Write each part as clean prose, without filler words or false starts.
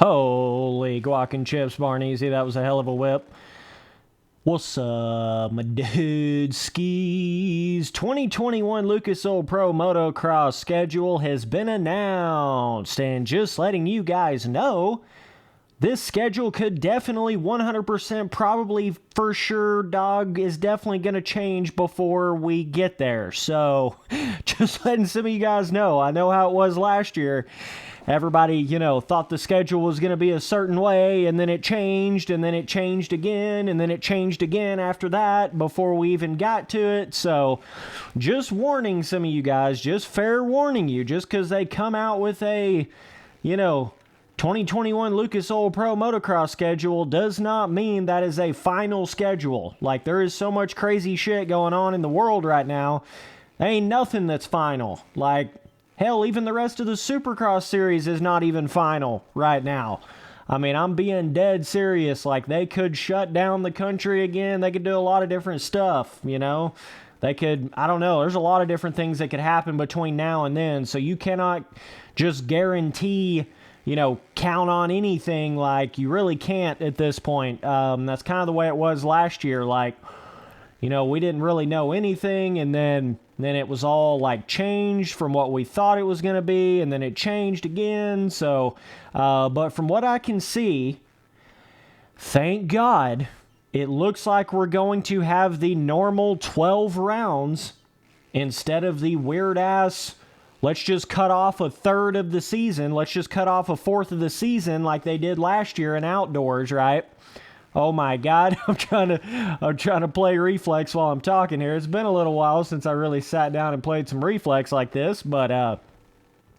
Holy guac and chips, Barneasy. That was a hell of a whip. What's up, my dude? Skis. 2021 Lucas Oil Pro Motocross schedule has been announced. And just letting you guys know, this schedule could definitely 100% probably for sure, dog, is definitely going to change before we get there. So just letting some of you guys know. I know how it was last year. Everybody, thought the schedule was going to be a certain way, and then it changed, and then it changed again, and then it changed again after that before we even got to it. So just warning some of you guys, just fair warning you, just because they come out with a, 2021 Lucas Oil Pro Motocross schedule does not mean that is a final schedule. Like, there is so much crazy shit going on in the world right now. There ain't nothing that's final. Like, hell, even the rest of the Supercross series is not even final right now. I mean, I'm being dead serious. Like, they could shut down the country again. They could do a lot of different stuff, They could, I don't know, there's a lot of different things that could happen between now and then. So you cannot just guarantee, count on anything. Like, you really can't at this point. That's kind of the way it was last year. Like, we didn't really know anything, and then it was all like changed from what we thought it was going to be, and then it changed again. So, but from what I can see, thank God, it looks like we're going to have the normal 12 rounds instead of the weird ass, let's just cut off a third of the season. Let's just cut off a fourth of the season like they did last year in outdoors, right? Oh my God, I'm trying to play reflex while I'm talking here. It's been a little while since I really sat down and played some reflex like this, but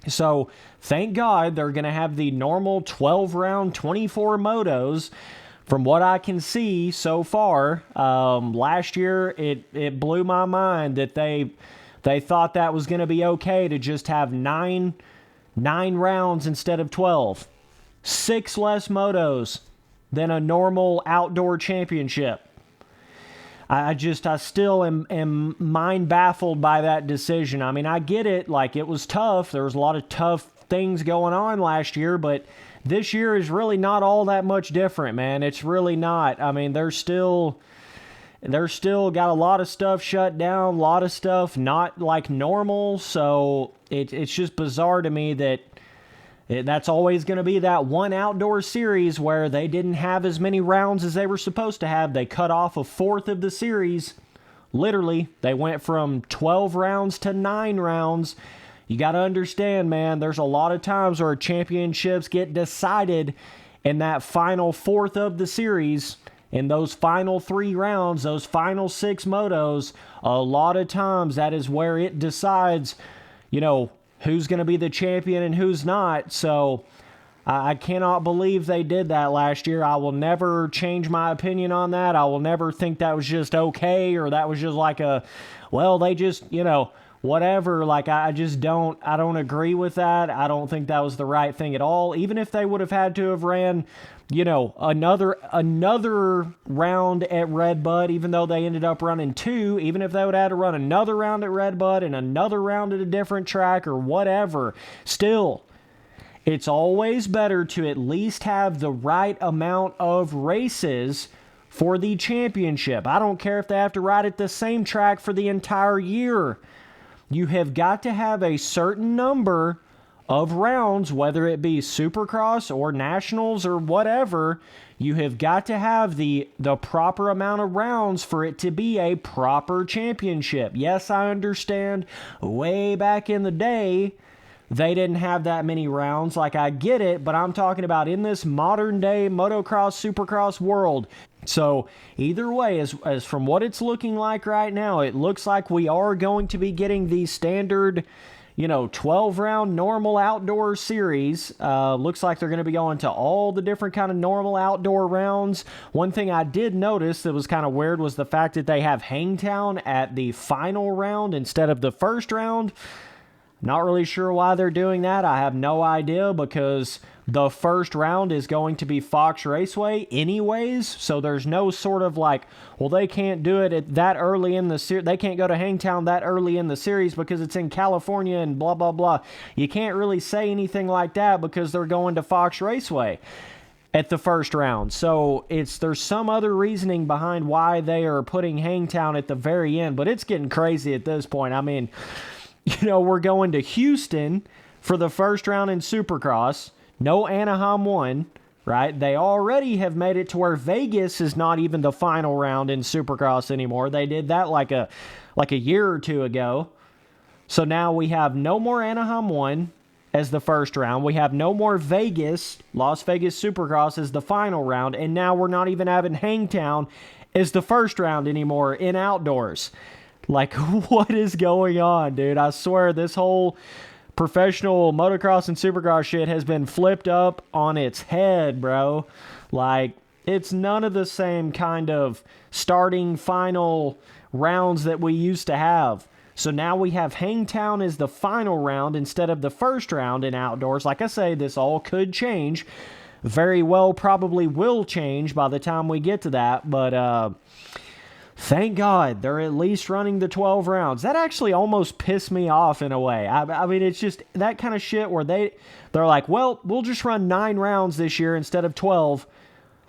so thank God they're going to have the normal 12 round 24 motos. From what I can see so far, last year it blew my mind that they thought that was going to be okay to just have nine rounds instead of 12. 6 less motos than a normal outdoor championship. I still am mind baffled by that decision. I mean, I get it. Like, it was tough. There was a lot of tough things going on last year, but this year is really not all that much different, man. It's really not. I mean, they're still got a lot of stuff shut down, a lot of stuff not like normal. So it's just bizarre to me that that's always going to be that one outdoor series where they didn't have as many rounds as they were supposed to have. They cut off a fourth of the series. Literally, they went from 12 rounds to 9 rounds. You got to understand, man, there's a lot of times where championships get decided in that final fourth of the series. In those final 3 rounds, those final 6 motos, a lot of times that is where it decides, who's going to be the champion and who's not. So I cannot believe they did that last year. I will never change my opinion on that. I will never think that was just okay, or that was just like they just, whatever. Like, I don't agree with that. I don't think that was the right thing at all. Even if they would have had to have ran, another round at Red Bud, even though they ended up running 2, even if they would have had to run another round at Red Bud and another round at a different track or whatever, still, it's always better to at least have the right amount of races for the championship. I don't care if they have to ride at the same track for the entire year. You have got to have a certain number of rounds, whether it be Supercross or Nationals or whatever. You have got to have the proper amount of rounds for it to be a proper championship. Yes, I understand way back in the day they didn't have that many rounds. Like, I get it, but I'm talking about in this modern day motocross, Supercross world. So either way, as from what it's looking like right now, it looks like we are going to be getting the standard 12-round normal outdoor series. Looks like they're going to be going to all the different kind of normal outdoor rounds. One thing I did notice that was kind of weird was the fact that they have Hangtown at the final round instead of the first round. Not really sure why they're doing that. I have no idea, because the first round is going to be Fox Raceway anyways. So there's no sort of like, well, they can't do it at that early in the series. They can't go to Hangtown that early in the series because it's in California and blah, blah, blah. You can't really say anything like that because they're going to Fox Raceway at the first round. So there's some other reasoning behind why they are putting Hangtown at the very end, but it's getting crazy at this point. I mean, we're going to Houston for the first round in Supercross. No Anaheim 1, right? They already have made it to where Vegas is not even the final round in Supercross anymore. They did that like a year or two ago. So now we have no more Anaheim 1 as the first round. We have no more Vegas, Las Vegas Supercross as the final round. And now we're not even having Hangtown as the first round anymore in outdoors. Like, what is going on, dude? I swear this whole professional motocross and supercross shit has been flipped up on its head, bro. Like, it's none of the same kind of starting final rounds that we used to have. So now we have Hangtown as the final round instead of the first round in outdoors. Like I say, this all could change. Very well probably will change by the time we get to that, but thank God they're at least running the 12 rounds. That actually almost pissed me off in a way. I mean, it's just that kind of shit where they're like, well, we'll just run 9 rounds this year instead of 12.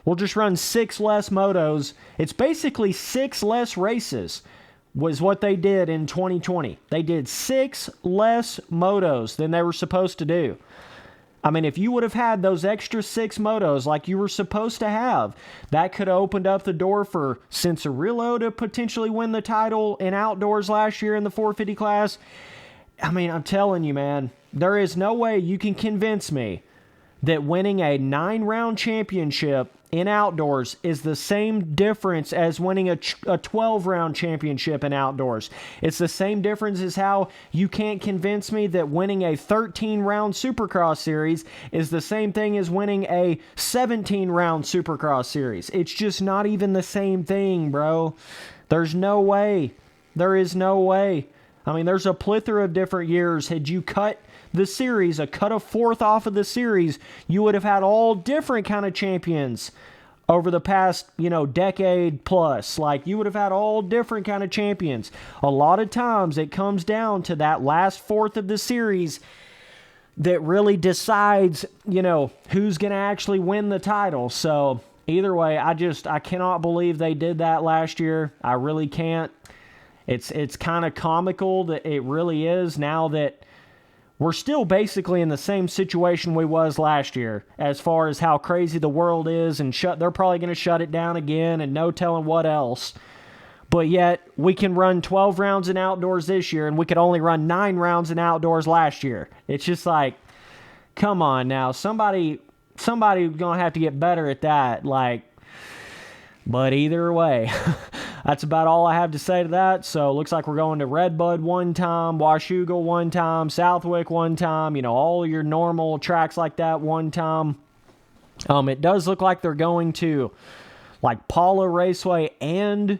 We'll just run 6 less motos. It's basically 6 less races was what they did in 2020. They did 6 less motos than they were supposed to do. I mean, if you would have had those extra 6 motos like you were supposed to have, that could have opened up the door for Cianciarulo to potentially win the title in outdoors last year in the 450 class. I mean, I'm telling you, man, there is no way you can convince me that winning a 9-round championship in outdoors is the same difference as winning a 12-round championship in outdoors. It's the same difference as how you can't convince me that winning a 13-round Supercross series is the same thing as winning a 17-round Supercross series. It's just not even the same thing, bro. There's no way. There is no way. I mean, there's a plethora of different years. Had you cut the series, cut a fourth off of the series, you would have had all different kind of champions over the past, decade plus. Like, you would have had all different kind of champions. A lot of times it comes down to that last fourth of the series that really decides, who's going to actually win the title. So either way, I cannot believe they did that last year. I really can't. It's kind of comical that it really is, now that we're still basically in the same situation we was last year as far as how crazy the world is, and they're probably going to shut it down again and no telling what else. But yet we can run 12 rounds in outdoors this year, and we could only run 9 rounds in outdoors last year. It's just like, come on now, somebody's going to have to get better at that. But either way, that's about all I have to say to that. So it looks like we're going to Redbud one time, Washougal one time, Southwick one time, all your normal tracks like that one time. It does look like they're going to Paula Raceway and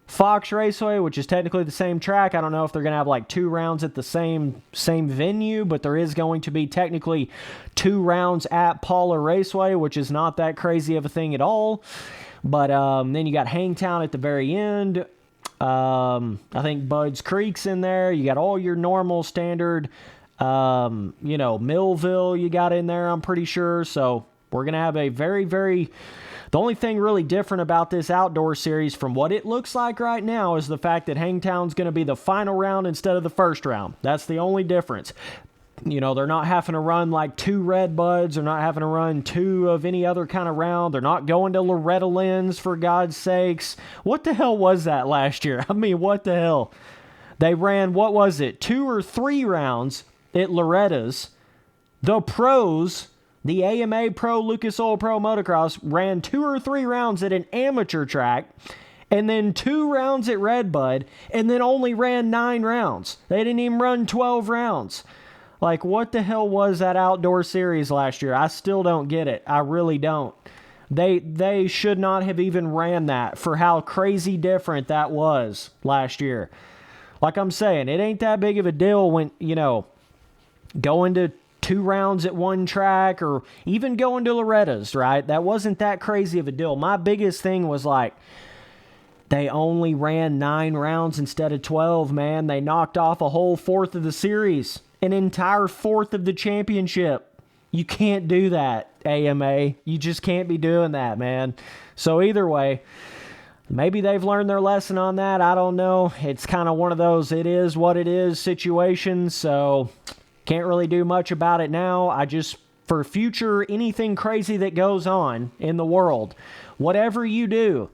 Fox Raceway, which is technically the same track. I don't know if they're going to have 2 rounds at the same venue, but there is going to be technically 2 rounds at Paula Raceway, which is not that crazy of a thing at all. But then you got Hangtown at the very end. I think Bud's Creek's in there. You got all your normal standard, Millville you got in there, I'm pretty sure. So we're going to have a very, very... The only thing really different about this outdoor series from what it looks like right now is the fact that Hangtown's going to be the final round instead of the first round. That's the only difference. They're not having to run 2 Red Buds. They're not having to run 2 of any other kind of round. They're not going to Loretta Lynn's, for God's sakes. What the hell was that last year? I mean, what the hell? They ran, 2 or 3 rounds at Loretta's. The pros, the AMA Pro, Lucas Oil Pro Motocross, ran 2 or 3 rounds at an amateur track, and then 2 rounds at Redbud, and then only ran 9 rounds. They didn't even run 12 rounds. What the hell was that outdoor series last year? I still don't get it. I really don't. They should not have even ran that for how crazy different that was last year. Like I'm saying, it ain't that big of a deal when, going to 2 rounds at one track, or even going to Loretta's, right? That wasn't that crazy of a deal. My biggest thing was like, they only ran 9 rounds instead of 12, man. They knocked off a whole fourth of the series, an entire fourth of the championship. You can't do that, AMA. You just can't be doing that, man. So either way, maybe they've learned their lesson on that. I don't know. It's kind of one of those it is what it is situations, so can't really do much about it now. I just, for future, anything crazy that goes on in the world, whatever you do,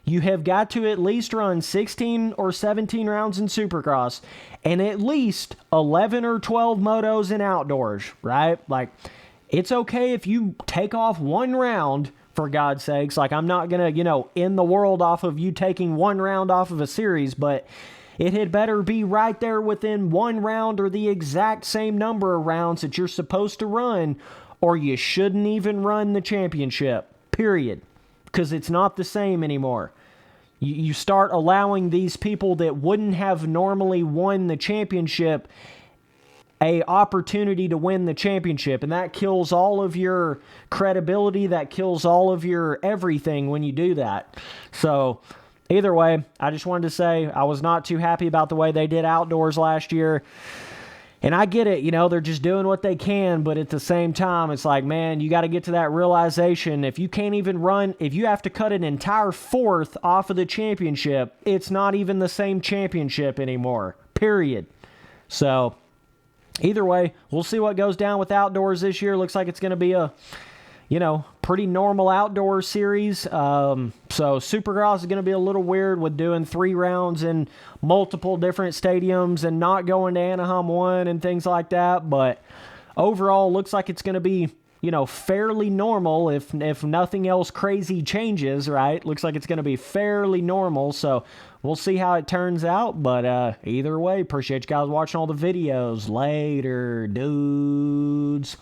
you have got to at least run 16 or 17 rounds in Supercross and at least 11 or 12 motos in outdoors, right? Like, it's okay if you take off 1 round, for God's sakes. Like, I'm not going to, end the world off of you taking 1 round off of a series, but it had better be right there within 1 round or the exact same number of rounds that you're supposed to run, or you shouldn't even run the championship, period. Because it's not the same anymore. You start allowing these people that wouldn't have normally won the championship a opportunity to win the championship, and that kills all of your credibility, that kills all of your everything when you do that. So either way, I just wanted to say I was not too happy about the way they did outdoors last year. And I get it, they're just doing what they can, but at the same time, it's like, man, you got to get to that realization. If you can't even run, if you have to cut an entire fourth off of the championship, it's not even the same championship anymore, period. So either way, we'll see what goes down with outdoors this year. Looks like it's going to be a, pretty normal outdoor series. So Supercross is going to be a little weird with doing 3 rounds in multiple different stadiums and not going to Anaheim 1 and things like that. But overall, looks like it's going to be, fairly normal if nothing else crazy changes, right? Looks like it's going to be fairly normal. So we'll see how it turns out. But either way, appreciate you guys watching all the videos. Later, dudes.